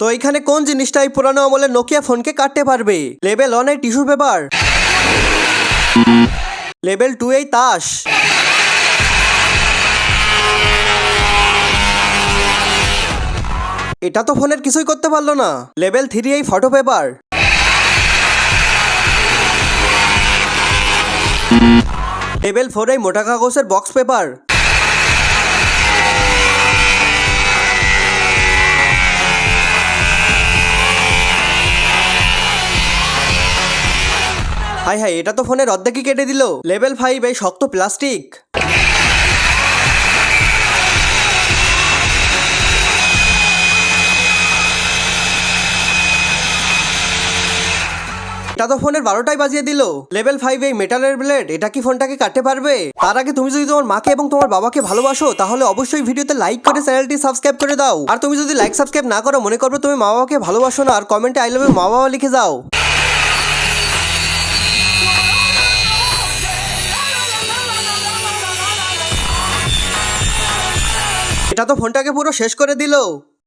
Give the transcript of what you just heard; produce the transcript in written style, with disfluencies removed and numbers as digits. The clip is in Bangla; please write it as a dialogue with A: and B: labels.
A: তো এখানে কোন জিনিসটা এই পুরানো আমলের নোকিয়া ফোনকে কাটতে পারবে? লেভেল 1 এই টিস্যু পেপার, লেভেল 2 এই তাস, এটা তো ফোনের কিছুই করতে পারলো না। লেভেল 3 এই ফটো পেপার, লেভেল 4 এই মোটা কাগজের বক্স পেপার, হাই হাই, এটা তো ফোনের অর্ধেকই কেটে দিল। লেভেল 5 এই শক্ত প্লাস্টিক, এটা তো ফোনের 12টাই বাজিয়ে দিল। লেভেল 5 এই মেটালের ব্লেড, এটা কি ফোনটাকে কাটতে পারবে? তার আগে তুমি যদি তোমার মাকে এবং তোমার বাবাকে ভালোবাসো তাহলে অবশ্যই ভিডিওতে লাইক করে চ্যানেলটি সাবস্ক্রাইব করে দাও। আর তুমি যদি লাইক সাবস্ক্রাইব না করো মনে করবে তুমি মা বাবাকে ভালোবাসো না, আর কমেন্টে আই লাভ ইউ মা বাবা লিখে যাও। এটা তো ফোনটাকে পুরো শেষ করে দিল।